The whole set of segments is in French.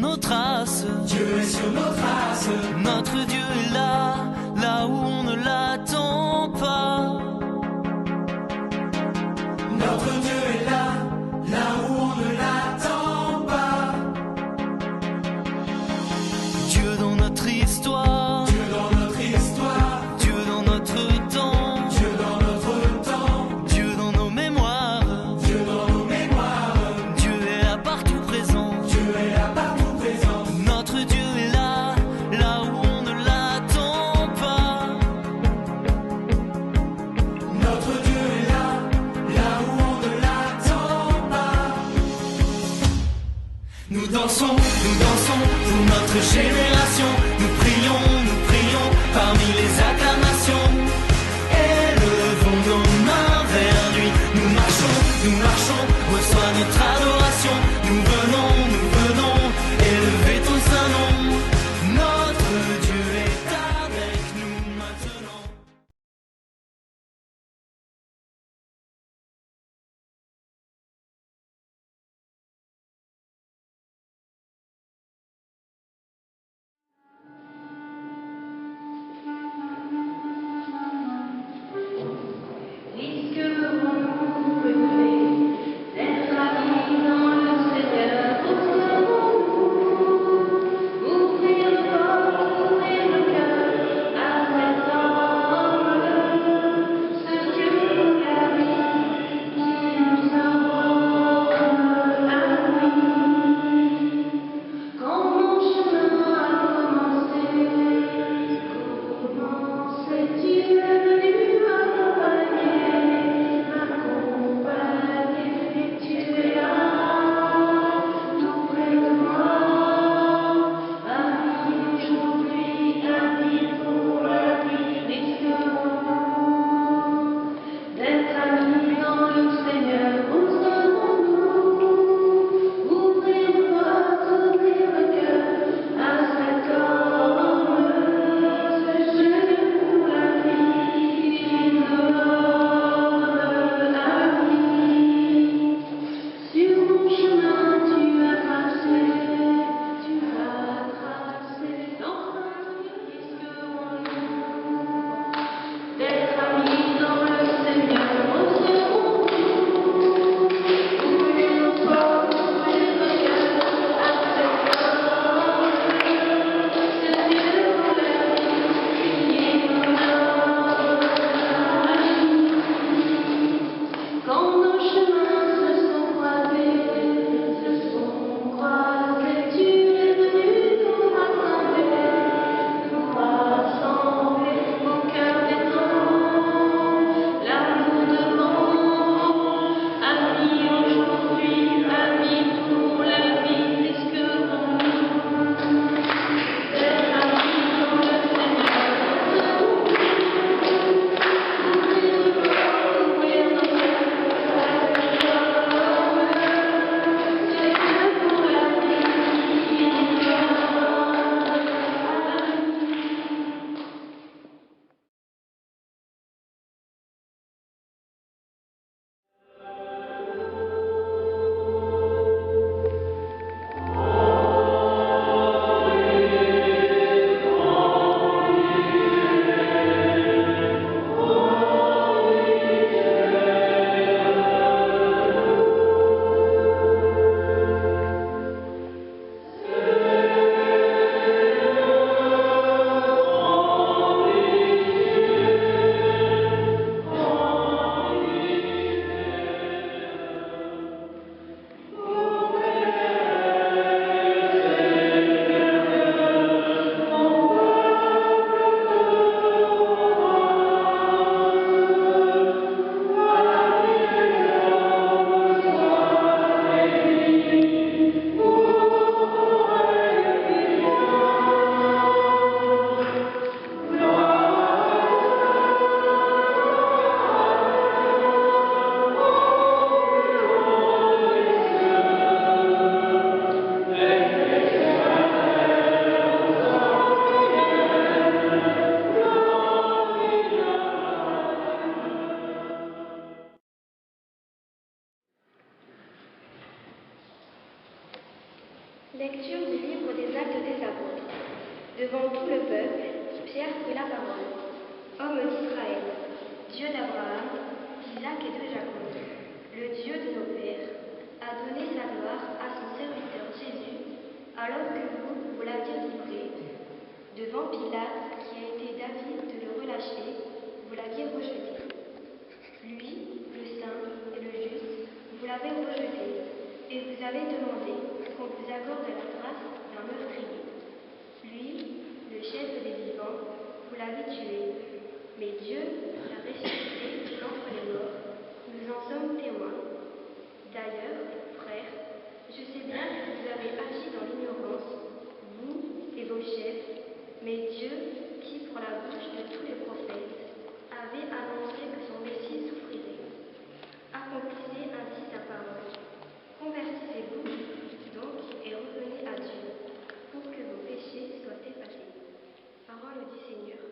nos traces. Dieu est sur nos traces. Notre Dieu est là, là où on ne l'attend pas. Notre Dieu est là, là où on ne l'attend pas. Dieu dans notre histoire. Dieu dans notre histoire. Dieu dans notre temps. Dieu dans notre temps. Dieu dans nos mémoires. Dieu dans nos mémoires. Dieu est là partout présent. Dieu est là partout présent. Notre Dieu est là, là où on ne l'attend Devant tout le peuple, Pierre prit la parole. Homme d'Israël, Dieu d'Abraham, d'Isaac et de Jacob, le Dieu de nos pères, a donné sa gloire à son serviteur Jésus, alors que vous l'aviez livré. Devant Pilate, qui a été d'avis de le relâcher, vous l'aviez rejeté. Lui, le saint et le juste, vous l'avez rejeté, et vous avez demandé qu'on vous accorde la grâce d'un meurtrier. Lui, le chef des vivants, vous l'avez tué. Mais Dieu l'a ressuscité d'entre les morts. Nous en sommes témoins. D'ailleurs, frères, je sais bien que vous avez agi dans l'ignorance, vous et vos chefs, mais Dieu, qui pour la bouche de tous les prophètes, avait annoncé que son Messie souffrirait. Accomplissez ainsi sa parole. Convertissez-vous donc et revenez à Dieu, pour que vos péchés soient effacés. Parole du Seigneur.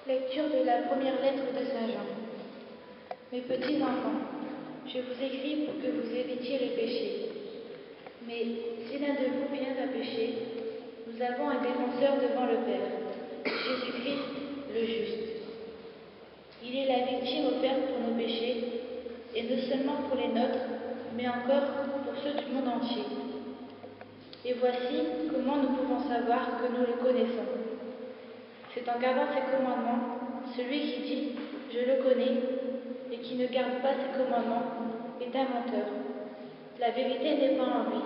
Lecture de la première lettre de Saint Jean. Mes petits enfants, je vous écris pour que vous évitiez les péchés. Mais si l'un de vous vient à pécher, nous avons un défenseur devant le Père, Jésus-Christ le juste. Il est la victime offerte pour nos péchés, et non seulement pour les nôtres, mais encore pour ceux du monde entier. Et voici comment nous pouvons savoir que nous le connaissons. C'est en gardant ses commandements. Celui qui dit « je le connais » et qui ne garde pas ses commandements est un menteur. La vérité n'est pas en lui,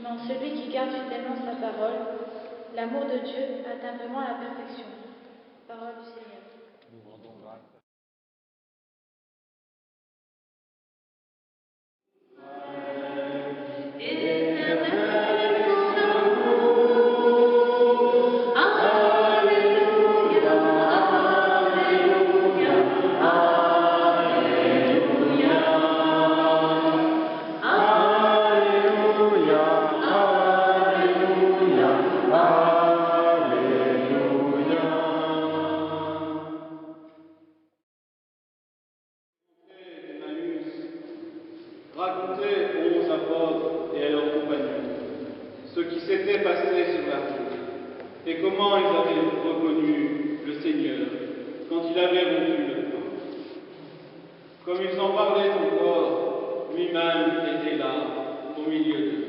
mais en celui qui garde fidèlement sa parole. L'amour de Dieu atteint vraiment la perfection. Parole du Seigneur. Nous rendons grâce. Racontait aux apôtres et à leurs compagnons ce qui s'était passé sur la route et comment ils avaient reconnu le Seigneur quand il avait rompu le pain. Comme ils en parlaient encore, lui-même était là au milieu d'eux.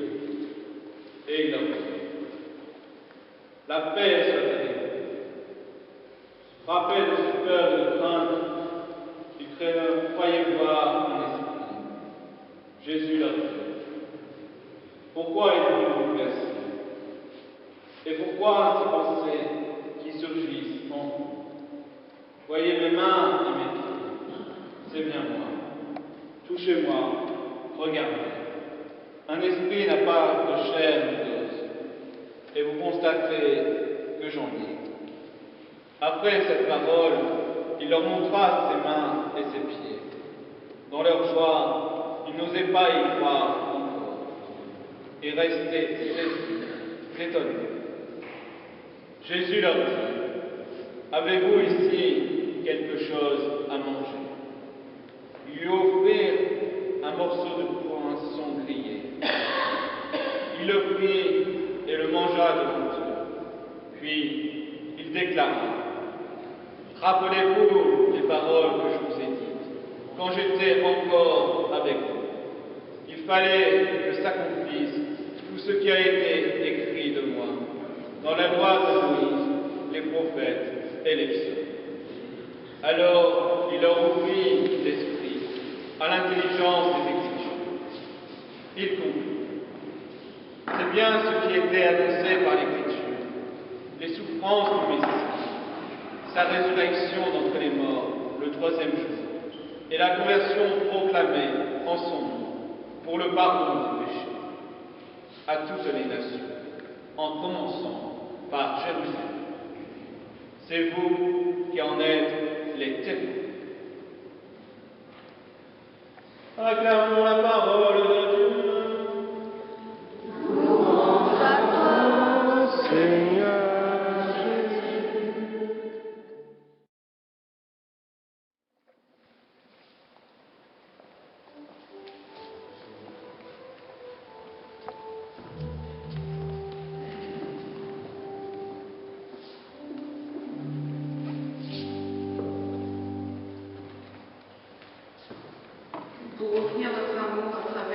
Et il leur dit « La paix soit avec vous. » Frappés de stupeur et de crainte, ils croyaient voir un esprit. Jésus leur dit « Pourquoi êtes-vous bouleversés? Et pourquoi ces pensées qui surgissent en vous? Voyez mes mains et mes pieds, c'est bien moi. Touchez-moi, regardez. Un esprit n'a pas de chair ni d'os, et vous constaterez que j'en ai. Après cette parole, il leur montra ses mains et ses pieds. Dans leur joie, ils n'osaient pas y croire encore, et restaient saisis, étonnés. Jésus leur dit: avez-vous ici quelque chose à manger? Ils lui offrirent un morceau de poisson grillé. Il le prit et le mangea devant eux. Puis il déclara: rappelez-vous les paroles que je vous ai dites quand j'étais encore avec vous. Il fallait que s'accomplisse tout ce qui a été écrit de moi dans la loi de Moïse, les prophètes et les psaumes. Alors il leur ouvrit l'esprit à l'intelligence des Écritures. Il conclut: c'est bien ce qui était annoncé par l'Écriture, les souffrances du Messie, sa résurrection d'entre les morts le 3e jour, et la conversion proclamée en son nom pour le pardon des péchés à toutes les nations, en commençant par Jérusalem. C'est vous qui en êtes les témoins. Acclamons la parole de Dieu. Pour offrir notre amour à travers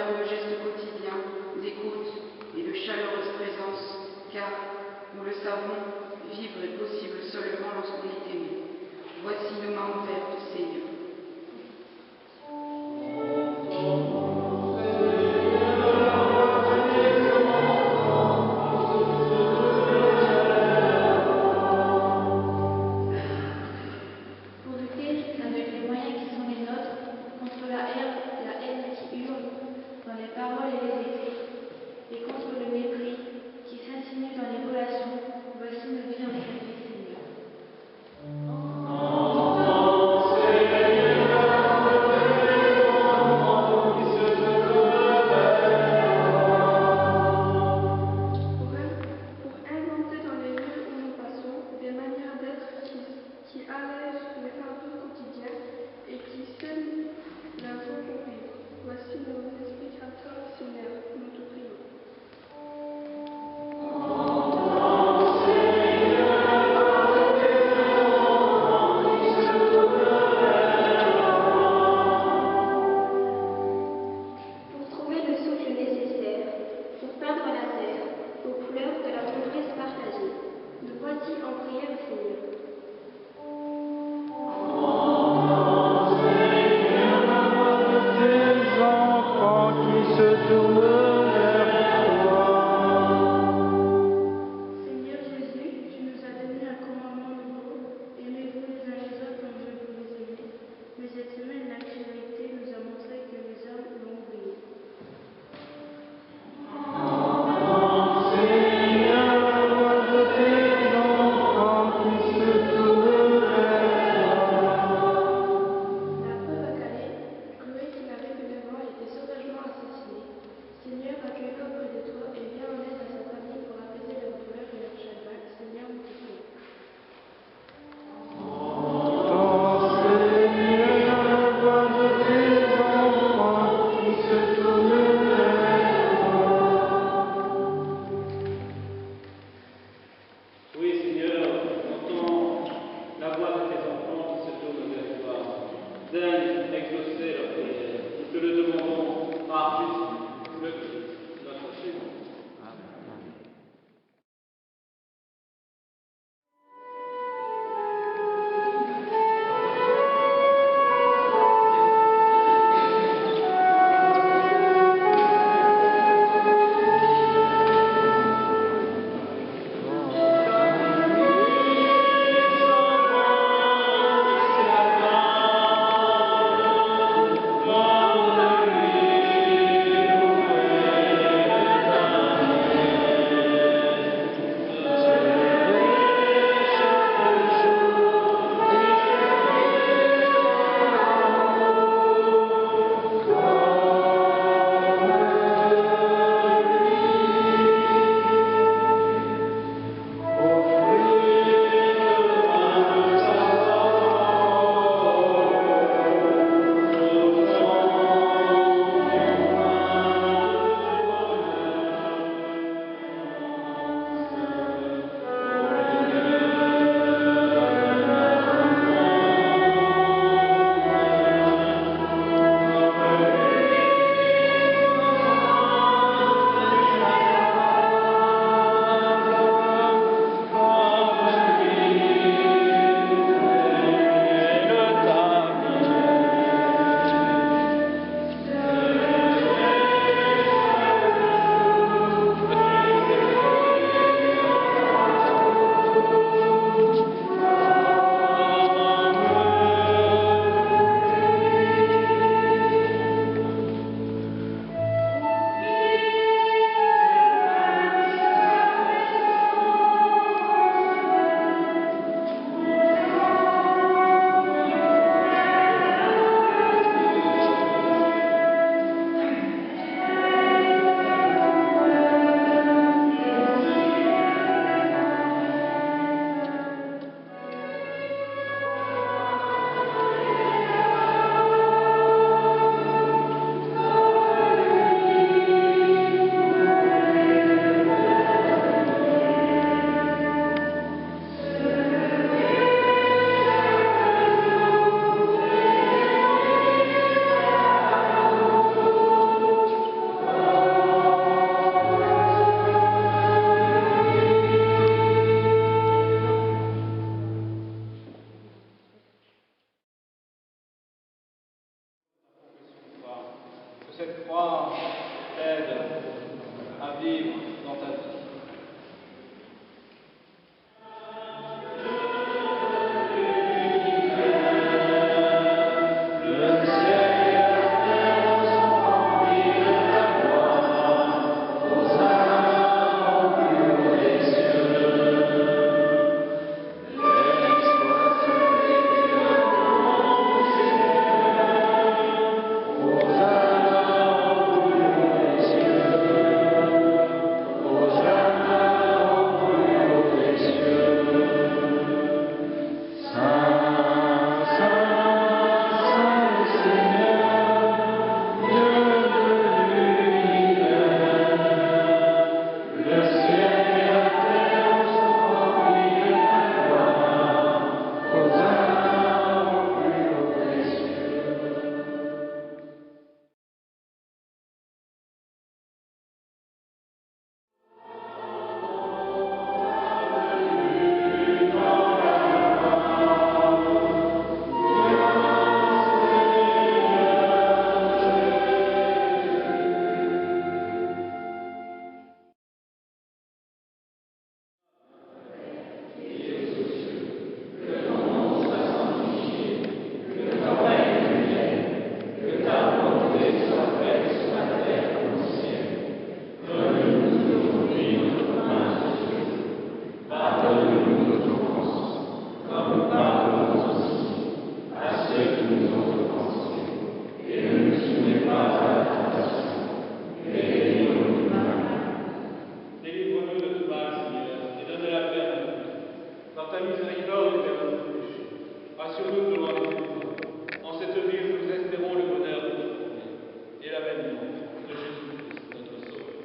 sur nous de loin des épreuves. En cette ville, nous espérons le bonheur de notre vie et l'avènement de Jésus-Christ, notre Sauveur.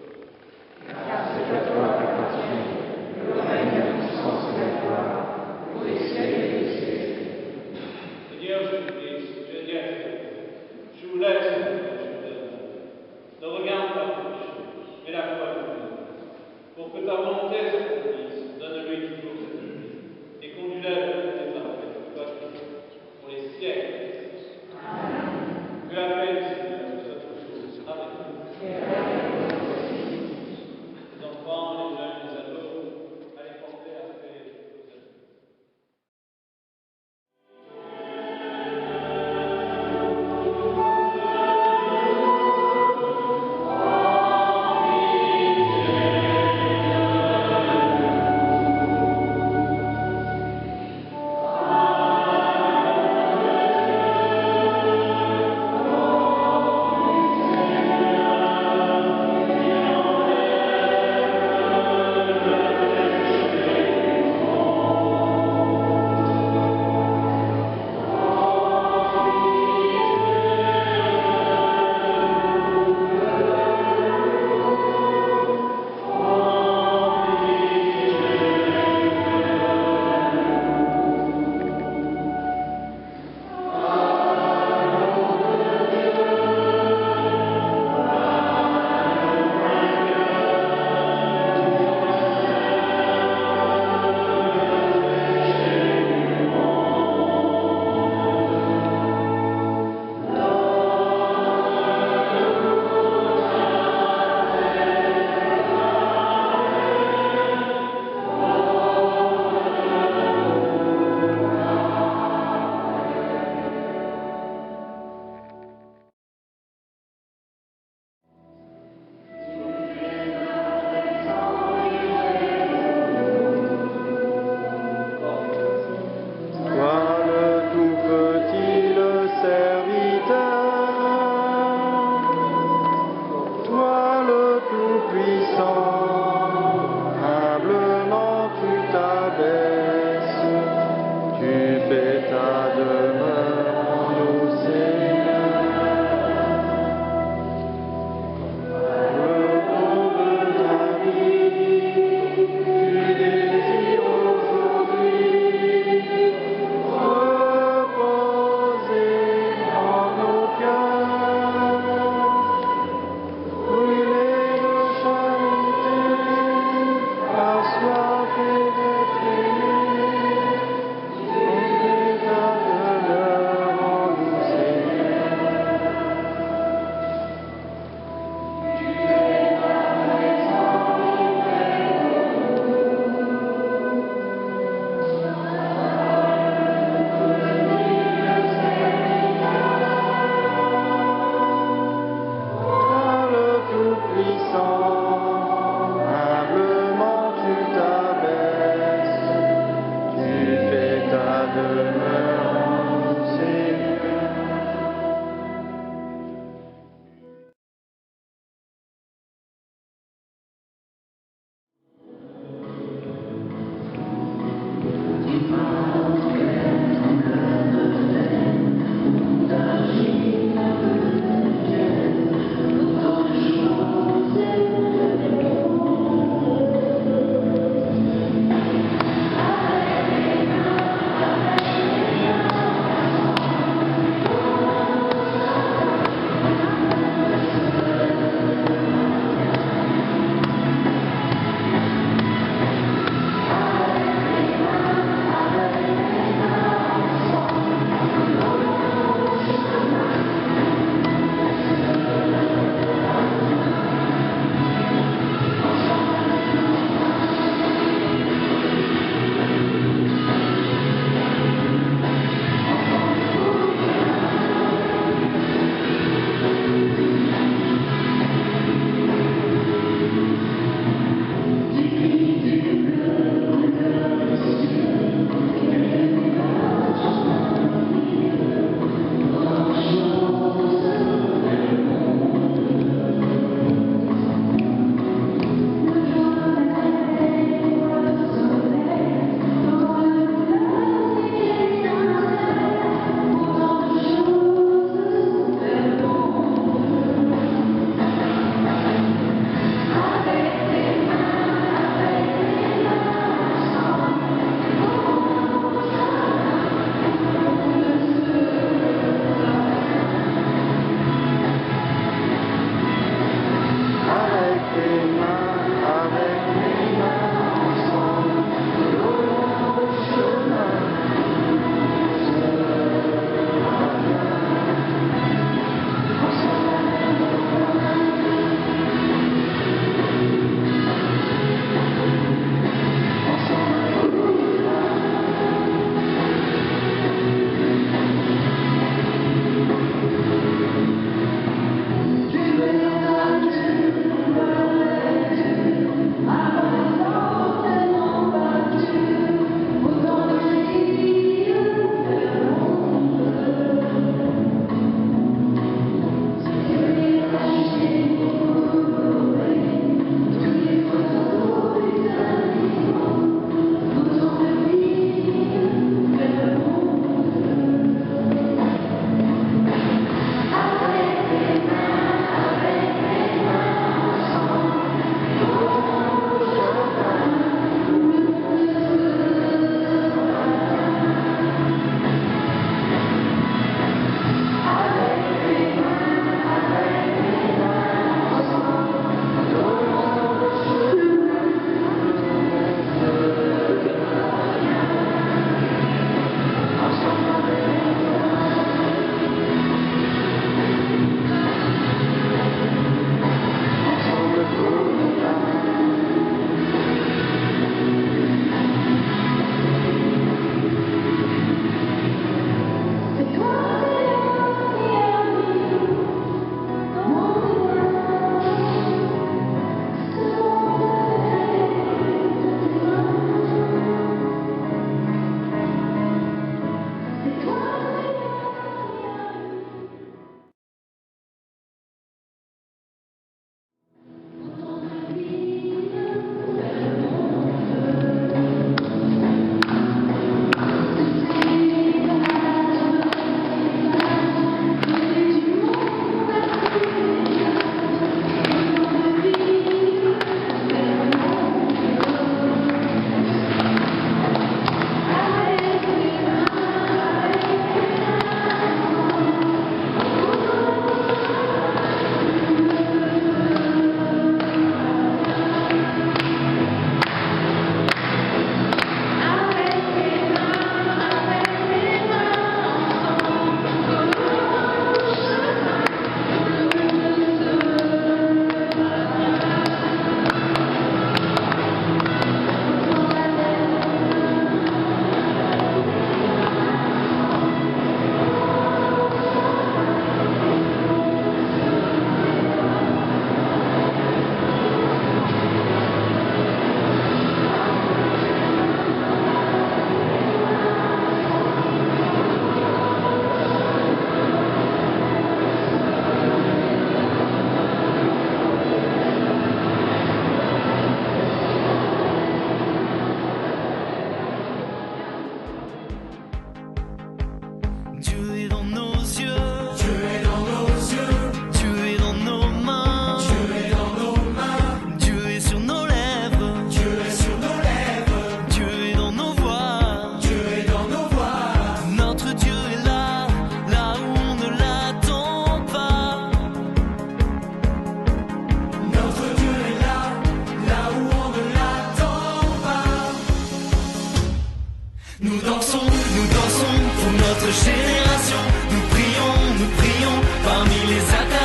Car c'est à toi qu'appartient le règne, la puissance et la gloire, pour les siècles et les siècles. Seigneur Jésus-Christ, je viens, je vous laisse, je vous donne. Ne regarde pas vos péchés, mais la foi de Dieu, pour que ta volonté s'accomplisse. Donne-lui toujours cette vie, et conduis-la vers toutes les parfaits, toi Christ, pour les siècles. Amen. Que la paix du Seigneur soit toujours avec vous. Les enfants, les jeunes, les ados, allez porter la paix aux amis. nous dansons pour notre génération. Nous prions parmi les attaques.